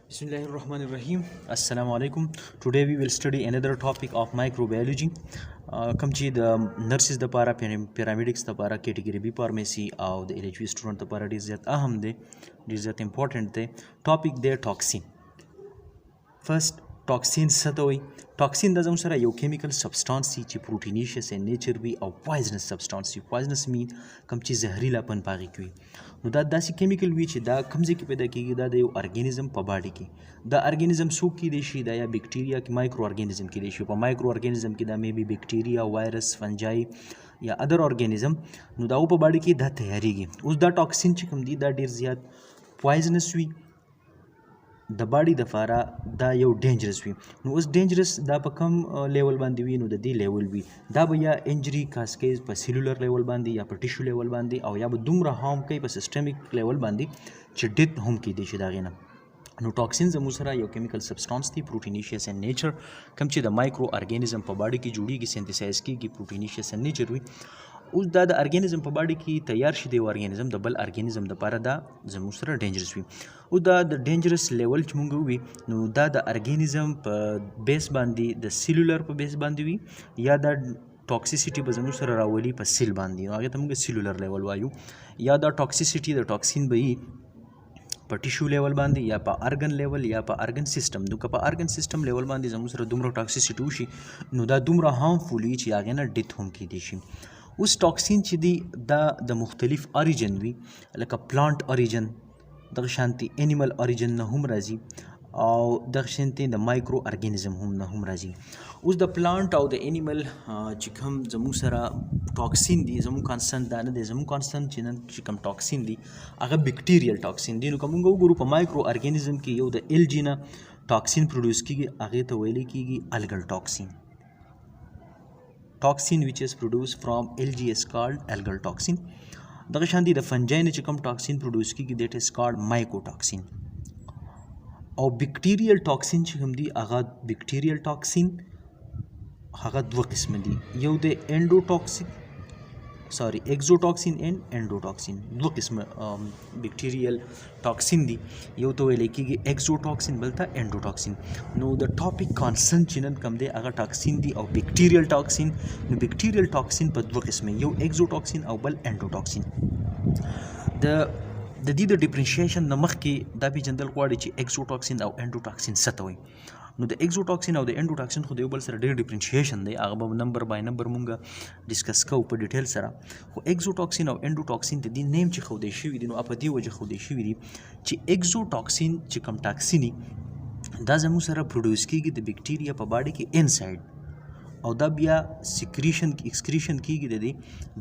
Bismillahirrahmanirrahim. Assalamu alaikum. Today we will study another topic of microbiology. کوم چې د نرسز د لپاره پیرامډکس د لپاره کیټګوري بي فارمیسي او د ال ایچ وي سټوډنټ لپاره ډیر زیات اهم دی، ډیر زیات امپورټنټ دی. ټاپک دی ټاکسین. فرست ټاکسین څه ته وایي؟ ټاکسین د زموږ سره یو کیمیکل سبسټانس دی چې پروټینیشس ان نیچر وي او پوایزنس سبسټانس وي. پوایزنس مین کوم چې زهري لپن پاغي کوي. نو دا داسې کیمیکل وي چې دا کوم ځای کې پیدا کیږي، دا د یو ارګانیزم په باډي کې. دا ارګانیزم څوک کیدای شي؟ دا یا بکټیریا کې مایکرو ارګانیزم کیدای شي. په مایکرو ارګانیزم کې دا مې بي بکټیریا، وایرس، فنجای یا ادر ارګانیزم. نو دا په باډي کې دا تیاریږي. اوس دا ټاکسین چې کوم دی دا ډیر زیات پوایزنس وي د باډي د لپاره، دا یو ډینجرس وي. نو اوس ډینجرس دا په کم لیول باندې وي؟ نو د دې لیول وي دا به یا انجری کاسکیز په سیلولر لیول باندې یا په ټیشو لیول باندې، او یا به دومره هارم کوي په سیستمیک لیول باندې چې ډیت هم کیدای شي د هغې نه. نو ټاکسین زموږ سره یو کیمیکل سبسټانس دی پروټینیشیس ان نیچر، کوم چې د مایکرو ارګانیزم په باډي کې جوړیږي، سینتھسایز کیږي، پروټینیشیس ان نیچر وي. اوس دا د ارګانیزم په باډي کې تیار شي د یو ارګانیزم د بل ارګانیزم دپاره، دا زموږ سره ډینجرس وي. او دا د ډینجرس لیول چې مونږ ووي نو دا د ارګانیزم په بیس باندې د سیلولر په بیس باندې وي، یا دا ټاکسیسټي به زموږ سره راولي په سیل باندې، نو هغې ته موږ سیلولر لیول وایو. یا دا ټاکسیسټي د ټاکسین به وي په ټیشو لیول باندې یا په ارګن لیول یا په ارګن سیستم. نو که په ارګن سیستم لیول باندې زموږ سره دومره ټاکسیسټي وشي نو دا دومره هارمفول وي چې هغې نه ډیت هم کیدای شي. اوس ټاکسین چې دی دا د مختلف اوریجن وي، لکه پلانټ اوریجن، دغه شانتي انیمل اوریجن نه هم راځي، او دغه شانتي د مایکرو ارګانیزم هم نه هم راځي. اوس د پلانټ او د انیمل چې کوم زموږ سره ټاکسین دی، زموږ کانسنټ دا نه دی. زموږ کانسنټ چې نن چې کوم ټاکسین دی هغه بکټیریل ټاکسین دی. نو که موږ وګورو په مایکرو ارګانیزم کې یو د الجی نه ټاکسین پروډوس کیږي، هغې ته ویلی کیږي الګل ټاکسین. Toxin which is produced from algae is called algal toxin. دغه شانتي د فنجای نه چې کوم ټاکسین پروډوس کیږي دیٹ از کالډ مایکوټاکسین. او بکټیریل ټاکسین چې کوم دی هغه بکټیریل ټاکسین هغه دوه قسم دي، یو د اگزوټاکسین اینڈ انډوټاکسین. دوه قسم بکټیریل ټاکسین دي، یو ته ویل کیږي اگزوټاکسین، بل ته انډوټاکسین. نو د ټاپک کانسنټ چې نن کوم دی هغه ټاکسین دي او بکټیریل ټاکسین. نو بکټیریل ټاکسین په دوه قسمه، یو اگزوټاکسین او بل انډوټاکسین. د دې د ډیفرنشیشن نه مخکې دا پیژندل غواړي چې اگزوټاکسین او انډوټاکسین څه ته وایي. نو د اگزوټاکسین او د انډوټاکسین خو د یو بل سره ډېر ډیفرنشیشن دی، هغه به نمبر بای نمبر مونږ ډسکس کوو په ډیټیل سره. خو اگزوټاکسین او انډوټاکسین د دې نیم چې ښودی شوي دي نو په دې وجه ښودی شوي دي چې اگزوټاکسین چې کوم ټاکسین دا زموږ سره پروډوس کیږي د بکټیریا په باډي کې انسایډ، او دا بیا اکسکریشن کیږي د دې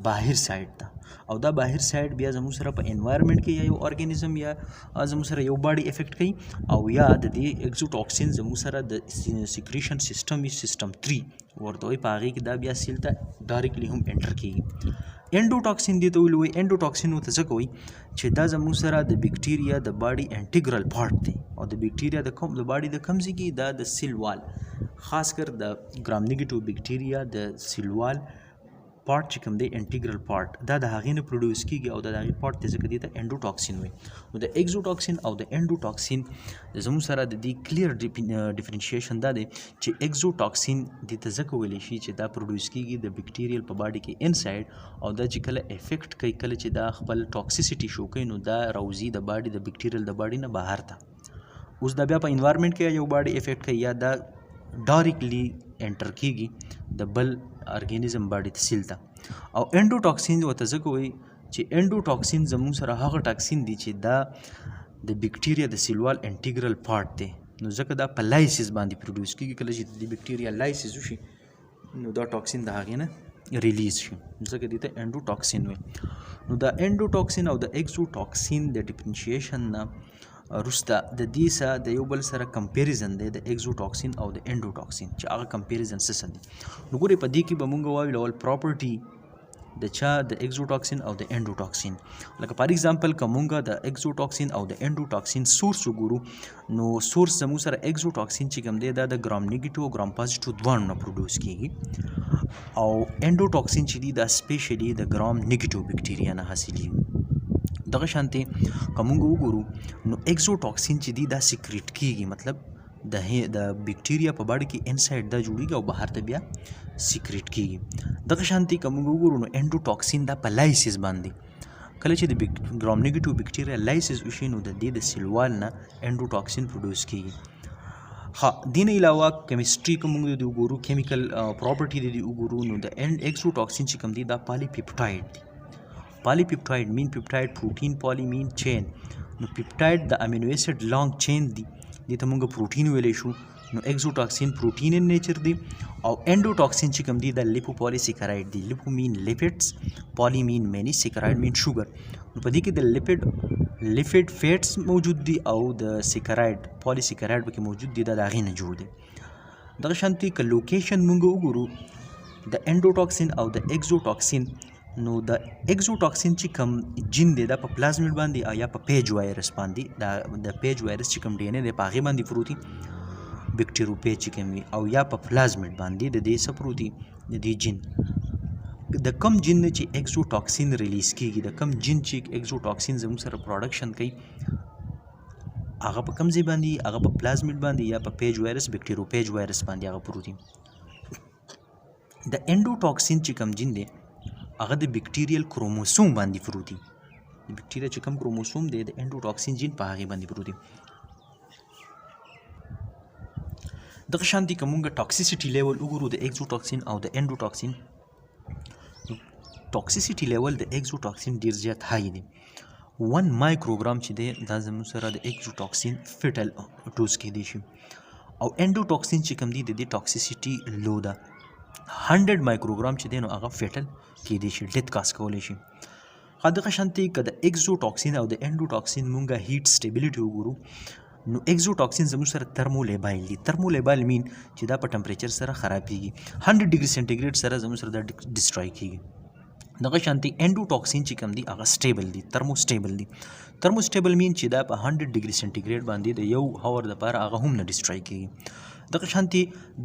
باهر سایډ ته، او دا باهر سایډ بیا زموږ سره په انوایرمنټ کې یا یو ارګانیزم یا زموږ سره یو باډي افیکټ کوي، او یا د دې اگزوټاکسین زموږ سره د سیکریشن سیستم سیستم 3 ورته وایي، په هغې کې دا بیا سیل ته ډایرکټلی هم انټر کیږي. انډوټاکسین دې ته ویل وایي. انډوټاکسین ورته ځکه وایي چې دا زموږ سره د بکټیریا د باډي انټیګرل پارټ دی، او د بکټیریا د باډي د کوم ځای کې دا د سیل وال، خاص کر د ګرام نیګیټیو بکټیریا د سیل وال پارټ چې کوم دی انټیګرل پارټ، دا د هغې نه پروډوس کیږي، او د هغې پارټ ته ځکه دې ته انډوټاکسین وایي. نو د اگزوټاکسین او د انډوټاکسین زموږ سره د دې کلیر ډیفرنشیشن دا دی چې اگزوټاکسین دې ته ځکه ویلی شي چې دا پروډوس کیږي د بکټیریل په باډي کې انسایډ، او دا چې کله افیکټ کوي، کله چې دا خپل ټاکسیسټي شو کوي، نو دا راوځي د باډي د بکټیریل د باډي نه بهر ته. اوس دا بیا په انوایرمنټ کې یو باډي افیکټ کوي، یا دا ډایرکټلی انټر کیږي د بل ارګانیزم باډي ته سیل ته. او انډوټاکسین ورته ځکه وایي چې انډوټاکسین زموږ سره هغه ټاکسین دی چې دا د بکټیریا د سیلوال انټیګرل پارټ دی، نو ځکه دا په لایسیس باندې پروډوس کیږي. کله چې د بکټیریا لایسیس وشي نو دا ټاکسین د هغې نه ریلیز شي، ځکه دې ته انډوټاکسین وایي. نو دا انډوټاکسین او د اگزوټاکسین د ډیفرنشیشن نه وروسته د دې سره د یو بل سره کمپیریزن دی د اگزوټاکسین او د انډوټاکسین، چې هغه کمپیریزن څه دي. نو ګورئ په دې کې به مونږ وایو ډول پراپرټي د چا د اگزوټاکسین او د انډوټاکسین. لکه فار ایگزامپل که مونږ د اگزوټاکسین او د انډوټاکسین سورس وګورو، نو سورس زموږ سره اگزوټاکسین چې کوم دی دا د ګرام نیګیټیو او ګرام پازیټیو دواړو نه پروډوس کیږي، او انډوټاکسین چې دی دا سپیشلی د ګرام نیګیټیو بکټیریا نه حاصلېږي. دغه شانتي کومګ وګورو نو اگزوټاکسین چې دی دا سیکریټ کیږي، مطلب د بیکټیریا په باډي کې انسایډ دا جوړیږي او بهر ته بیا سیکریټ کیږي. دغه شانتي کومګ وګورو نو انډوټاکسین دا په لایسیس باندې کله چې د ګرام نیگیټیو بیکټیریا لایسیس وشي نو د دې د سیلوال نه انډوټاکسین پروډوس کیږي. ها دین علاوه کیمستري کوم د وګورو کیمیکل پراپرټي د وګورو نو د اگزوټاکسین چې کوم دی دا پالیپپټاید دی. پالیپپټاید مین پپټاید پروټین پالی مین چین، نو پپټاید د امینو ایسډ لانګ چین دی، دې ته موږ پروټین ویلی شو. نو اگزوټاکسین پروټین ان نیچر دی او انډوټاکسین چې کوم دی د لیپو پالیسیکراید دی. لیپو مین لیپټس، پالی مین مینی، سیکراید مین شوګر. نو په دې کې د لیپټ فیټس موجود دي او د سیکراید پالیسیکراید پکې موجود دي، دا د هغې نه جوړ دی. دغه شانتي که لوکیشن موږ وګورو د انډوټاکسین او د اگزوټاکسین، نو د اگزوټاکسین چې کوم جین دی دا په پلازمیډ باندې یا په پیج وایرس باندې، د پیج وایرس چې کوم ډي ان اے دی په هغې باندې پروت دي، بیکټیروپیج چې کوم وي، او یا په پلازمیډ باندې د دې څه پروت دي، د دې جین. د کم جین نه چې اگزوټاکسین ریلیز کیږي، د کم جین چې اگزوټاکسین زموږ سره پروډکشن کوي، هغه په کوم ځای باندې، هغه په پلازمیډ باندې یا په پیج وایرس بیکټیروپیج وایرس باندې هغه پروت دي. د انډوټاکسین چې کوم جین دی هغه د بیکټیریل کروموسوم باندې پروت دي. د بیکټیریا چې کوم کروموسوم دی د انډوټاکسین جین په هغې باندې پروت دي. دغه شانتي که موږ ټاکسیسټي لیول وګورو د اگزوټاکسین او د انډوټاکسین، ټاکسیسټي لیول د اگزوټاکسین ډیر زیات هاي دی. 1 مایکروګرام چې دی دا زموږ سره د اگزوټاکسین فیټل ډوز کیدی شي، او انډوټاکسین چې کوم دی د دې ټاکسیسټي لو ده. 100 مایکروګرام چې دی نو هغه فیټل کیدی شي، ډیت کاز کولی شي. دغه شانتي که د اگزوټاکسین او د انډوټاکسین مونږه هیټ سټیبلیټي وګورو نو اگزوټاکسین زموږ سره ترمولیبایل دي. ترمولیبایل مین چې دا په ټمپریچر سره خرابېږي، 100 ډیګري سینټیګریډ سره زموږ سره دا ډسټرای کیږي. دغه شانتي انډوټاکسین چې کوم دی هغه سټیبل دي، ترموسټیبل دي. ترموسټیبل مین چې دا په 100 ډیګري سینټیګریډ باندې د یو هاور دپاره هغه هم نه ډسټرای کیږي. دغه شانتي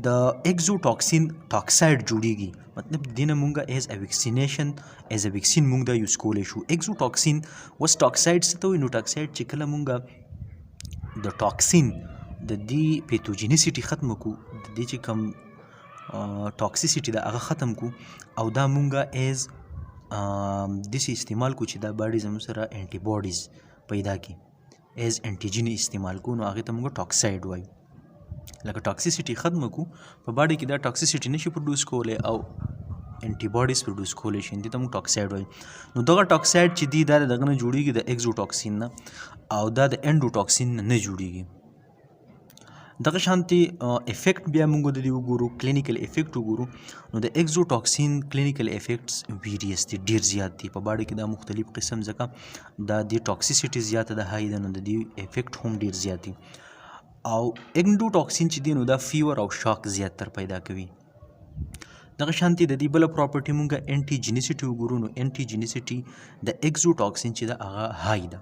د اگزوټاکسین ټاکساید جوړیږي، مطلب دینه مونږه ایز ا ویکسینیشن ایز ا ویکسین مونږ دا یوز کولی شو. اگزوټاکسین وس ټاکساید څه ته وایي؟ نو ټاکساید چې کله مونږه د ټاکسین د دې پیتوجینیسټي ختم کړو، د دې چې کوم ټاکسیسټي ده هغه ختم کړو او دا مونږه ایز داسې استعمال کړو چې دا باډي زموږ سره انټي باډیز پیدا کړي، ایز انټیجن استعمال کړو، نو هغې ته مونږ ټاکساید وایو. لکه ټاکسیسټي ختم کړو په باډي کې دا ټاکسیسټي نشي پروډوس کولی او انټي باډیز پروډوس کولی شي، دې ته موږ ټاکساید وایو. نو دغه ټاکساید چې دی دا دغه نه جوړیږي د اگزوټاکسین نه، او دا د انډوټاکسین نه جوړیږي. دغه شانتي افیکټ بیا موږ د دې وګورو، کلینیکل افیکټ وګورو نو د اگزوټاکسین کلینیکل افیکټس ویریس دي، ډیر زیات دي په باډي کې، دا مختلف قسم ځکه دا د ټاکسیسټي زیاته ده هاي ده، نو د دې افیکټ هم ډیر زیات دي. او انډوټاکسین چې دی نو دا فیور او شاک زیاتر پیدا کوي. دغه شانتي د دې بله پراپرټي مونږ انټیجینیسټي وګورو نو انټیجینیسټي د اگزوټاکسین چې ده هغه هاي ده.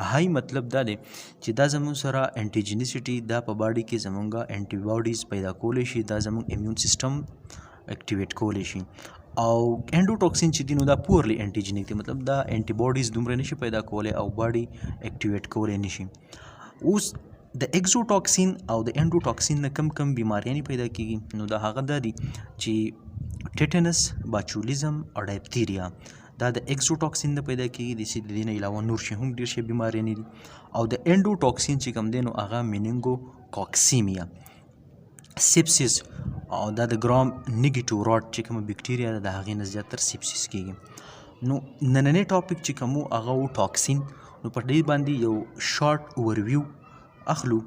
هاي مطلب دا دی چې دا زموږ سره انټیجینیسټي دا په باډي کې زمونږه انټي باډیز پیدا کولی شي، دا زموږ امیون سیسټم اکټیویټ کولی شي. او انډوټاکسین چې دی نو دا پورلی انټیجینیک دی، مطلب دا انټي باډیز دومره نشي پیدا کولی او باډي اکټیویټ کولی نشي. اوس د اگزوټاکسین او د انډوټاکسین نه کم بیماریانې پیدا کیږي، نو دا هغه دا دي چې ټیټنس، باچولیزم او ډایپتیریا دا د اگزوټاکسین نه پیدا کیږي. د دې نه علاوه نور شي هم ډېر شي بیماریانې دي. او د انډوټاکسین چې کوم دی نو هغه مینینګو کاکسیمیا، سیپسیس، او دا د ګرام نیګیټیو راډ چې کومه بیکټیریا ده د هغې نه زیاتر سیپسیس کیږي. نو نننی ټاپک چې کوم هغه و ټاکسین. نو په دې باندې یو شارټ اوورویو اخلو.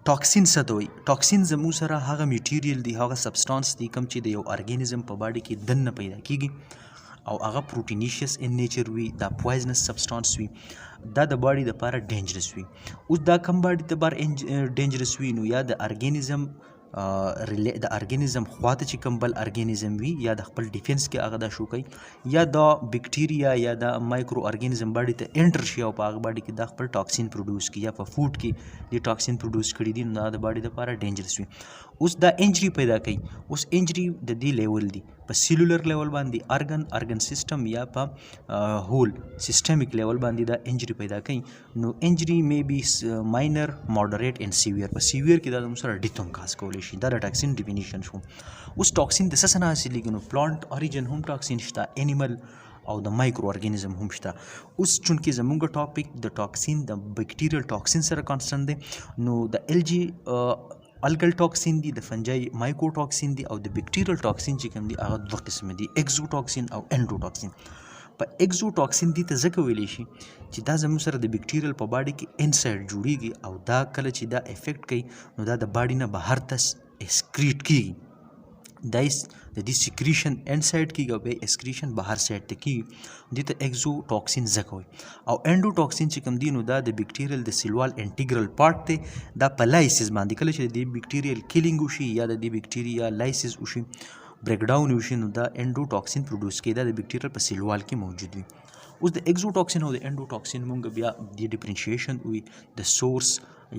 ټاکسین څه ته وایي؟ ټاکسین زموږ سره هغه میټیریل دی، هغه سبسټانس دی کوم چې د یو ارګینزم په باډي کې دننه پیدا کیږي او هغه پروټینیشیس ان نیچر وي، دا پوایزنس سبسټانس وي، دا د باډي دپاره ډینجرس وي. اوس دا کم باډي دپاره ډینجرس وي نو یا د ارګینزم خواته چې کوم بل ارګینزم وي یا د خپل ډیفینس کې هغه دا شو کوي، یا دا بیکټیریا یا دا مایکرو ارګینزم باډي ته انټر شي او په هغه باډي کې دا خپل ټاکسین پروډوس کړي یا په فوډ کې د ټاکسین پروډوس کړي دي، نو دا د باډي دپاره ډینجرس وي. اوس دا انجری پیدا کوي. اوس انجری د دې لیول دی، په په سیلولر لیول باندې ارګن سیستم یا په هول سیستمیک لیول باندې دا انجری پیدا کوي نو انجری می بی ماینر ماډریټ ان سیویر په سیویر کې دا موږ سره ډیت هم کاز کولی شي دا د ټاکسین ډیفینیشن شو اوس ټاکسین د څه نه حاصلېږي نو پلانټ اوریجن هم ټاکسین شته انیمل او د مایکرو ارګانیزم هم شته اوس چونکې زمونږ ټاپک د ټاکسین د بیکټیریل ټاکسین سره کانسرن دی نو د الجی الګل ټاکسین دي د فنجای مایکرو ټاکسین دي او د بیکټیریل ټاکسین چې کوم دي هغه دوه قسم دي اکزو ټاکسین او انډو ټاکسین په اکزو ټاکسین دي ته ځکه ویلی شي چې دا زموږ سره د بیکټیریل په باډي کې انسایډ جوړیږي او دا کله چې دا افیکټ کوي نو دا د باډي نه بهر ته اسکریټ کیږي دا د دې سکریشن انسایډ کیږي او بیا اسکریشن بهر سایډ ته کیږي دې ته اکزو ټاکسین ځکه وایي او انډو ټاکسین چې کوم دی نو دا د بیکټیریل د سیلوال انټیګرل پارټ دی دا په لایسز باندې کله چې د دې بیکټیریل کیلینګ وشي یا د دې بیکټیریا لایسز وشي بریک ډاون وشي نو دا انډو ټاکسین پروډوس کوي دا د بیکټیریل په سیلوال کې موجود وي اوس د اکزو ټاکسین او د انډو ټاکسین مونږ بیا د ډیفرنشیشن وي د سورس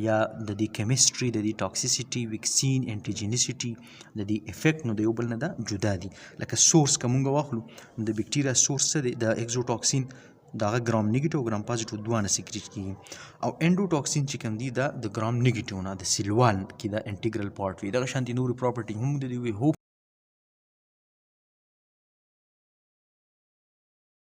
یا د دې کیمستري د دې ټاکسیسټي ویکسین انټیجنسټي د دې افیکټ نو د یو بل نه دا جدا دي لکه سورس که مونږ واخلو د بیکټیریا سورس څه دی د اکزو ټاکسین دغه ګرام نیګیټیو او ګرام پازیټیو دوه سیکریټ کیږي او انډو ټاکسین چې کوم دی دا د ګرام نیګیټیو نه د سیلوال کې دا انټیګرل پارټ وي دغه شانتي نورې پراپرټي هم د دې وي